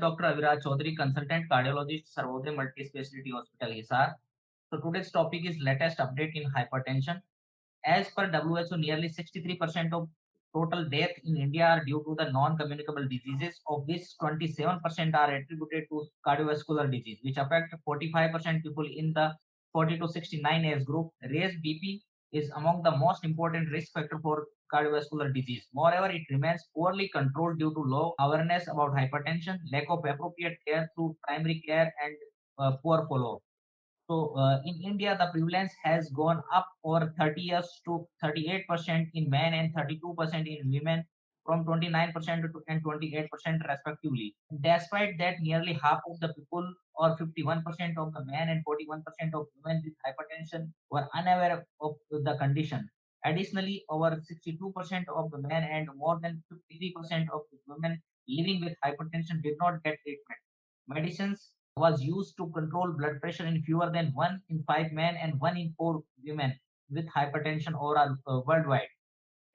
Dr. Aviraj Choudhary, consultant cardiologist, Sarvodaya Multi-Speciality Hospital, Hisar. So today's topic is latest update in hypertension. As per WHO, nearly 63% of total death in India are due to the non-communicable diseases, of which 27% are attributed to cardiovascular disease, which affect 45% people in the 40 to 69 age group. Raised BP is among the most important risk factor for cardiovascular disease. Moreover, it remains poorly controlled due to low awareness about hypertension, lack of appropriate care through primary care, and poor follow-up. In India, the prevalence has gone up over 30 years to 38% in men and 32% in women, from 29% to and 28% respectively. Despite that, nearly half of the people, or 51% of the men and 41% of women with hypertension, were unaware of the condition. Additionally, over 62% of the men and more than 53% of the women living with hypertension did not get treatment. Medicines was used to control blood pressure in fewer than 1 in 5 men and 1 in 4 women with hypertension overall worldwide.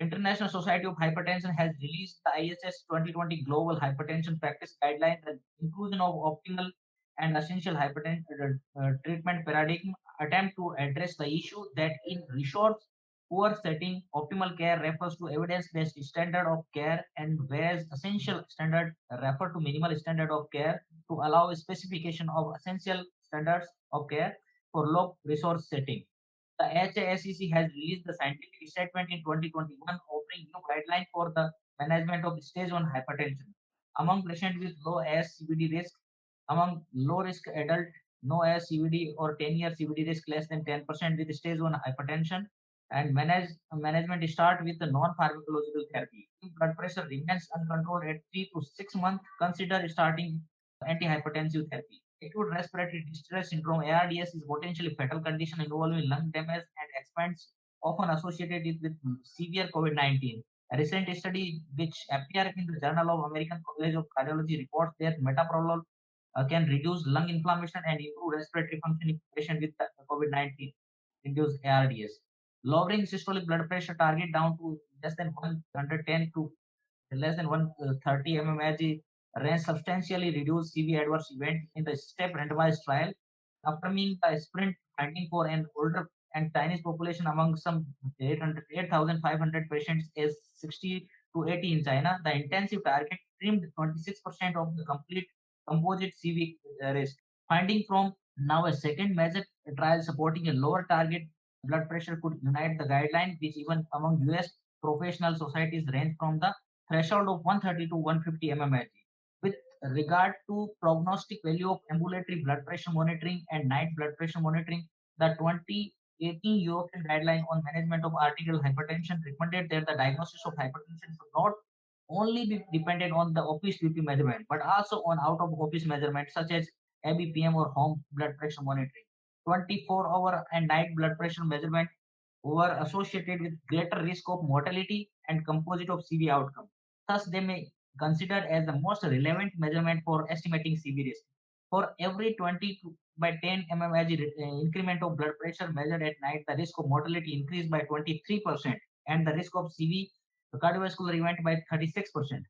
International Society of Hypertension has released the ISS 2020 Global Hypertension Practice Guideline, the inclusion of optimal and essential hypertension treatment paradigm attempt to address the issue that in resource poor setting, optimal care refers to evidence-based standard of care, and whereas essential standard refer to minimal standard of care to allow a specification of essential standards of care for low resource setting. The HASEC has released the scientific statement in 2021 offering new guidelines for the management of stage 1 hypertension. Among patients with low AS CVD risk, among low risk adult, no AS CVD or 10-year CVD risk less than 10% with stage 1 hypertension, and management start with the non-pharmacological therapy. If blood pressure remains uncontrolled at 3 to 6 months, consider starting antihypertensive therapy. Acute respiratory distress syndrome (ARDS) is potentially fatal condition involving lung damage and expands, often associated with severe COVID-19. A recent study which appeared in the Journal of American College of Cardiology reports that metoprolol can reduce lung inflammation and improve respiratory function in patients with COVID-19 induced ARDS. Lowering systolic blood pressure target down to less than 110 to less than 130 mmHg range substantially reduced CV adverse event in the STEP randomized trial, affirming the sprint finding for an older and Chinese population among some 8,500 patients aged 60 to 80 in China. The intensive target trimmed 26% of the complete composite CV risk. Finding from now a second major trial supporting a lower target blood pressure could unite the guideline, which even among US professional societies range from the threshold of 130 to 150 mmHg. With regard to prognostic value of ambulatory blood pressure monitoring and night blood pressure monitoring, the 2018 European Guideline on Management of Arterial Hypertension recommended that the diagnosis of hypertension should not only be dependent on the office BP measurement, but also on out-of-office measurements such as ABPM or home blood pressure monitoring. 24-hour and night blood pressure measurement were associated with greater risk of mortality and composite of CV outcome. Thus, they may be considered as the most relevant measurement for estimating CV risk. For every 20 by 10 mmHg increment of blood pressure measured at night, the risk of mortality increased by 23% and the risk of CV cardiovascular event by 36%.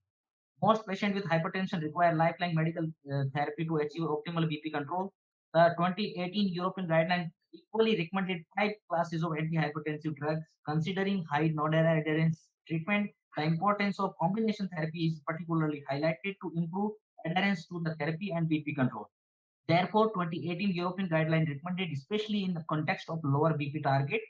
Most patients with hypertension require lifelong medical therapy to achieve optimal BP control. The 2018 European guideline equally recommended 5 classes of antihypertensive drugs. Considering high nodal adherence treatment, the importance of combination therapy is particularly highlighted to improve adherence to the therapy and BP control. Therefore, 2018 European guideline recommended, especially in the context of lower BP target,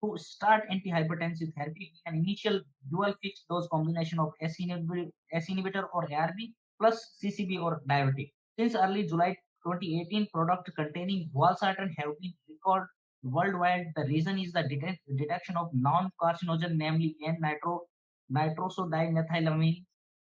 to start antihypertensive therapy an initial dual fixed dose combination of S inhibitor or ARB plus CCB or diuretic. Since early July 2018, products containing valsartan have been recalled worldwide. The reason is the detection of non-carcinogen, namely N-nitrosodimethylamine,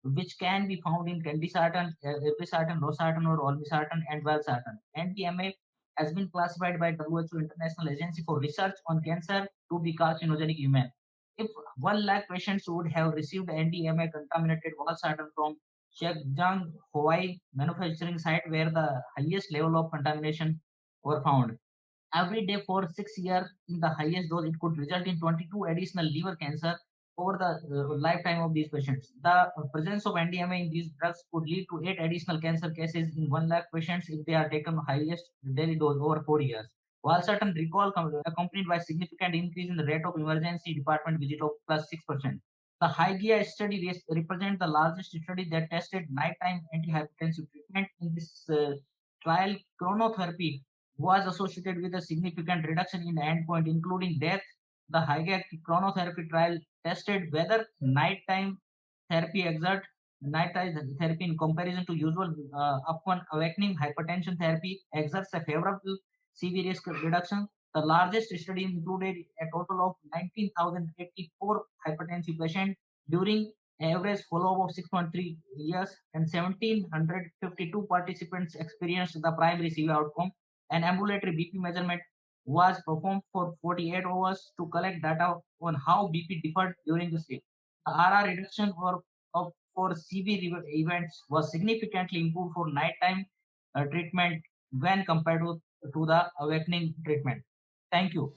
which can be found in candesartan, irbesartan, losartan, or olmesartan, and valsartan. NDMA has been classified by WHO International Agency for Research on Cancer to be carcinogenic human. If 1 lakh patients would have received NDMA contaminated valsartan from Zhejiang, Hawaii manufacturing site where the highest level of contamination were found. Every day for 6 years in the highest dose, it could result in 22 additional liver cancer over the lifetime of these patients. The presence of NDMA in these drugs could lead to 8 additional cancer cases in 1 lakh patients if they are taken highest daily dose over 4 years. While certain recall accompanied by significant increase in the rate of emergency department visit of plus 6%. The HYGEA study represents the largest study that tested nighttime antihypertensive treatment. In this trial, chronotherapy was associated with a significant reduction in the endpoint, including death. The HYGEA chronotherapy trial tested whether nighttime therapy exert nighttime therapy in comparison to usual upon awakening hypertension therapy exerts a favorable CV risk reduction. The largest study included a total of 19,084 hypertensive patients during average follow-up of 6.3 years, and 1,752 participants experienced the primary CV outcome. An ambulatory BP measurement was performed for 48 hours to collect data on how BP differed during the sleep. The RR reduction for CV events was significantly improved for nighttime treatment when compared to the awakening treatment. Thank you.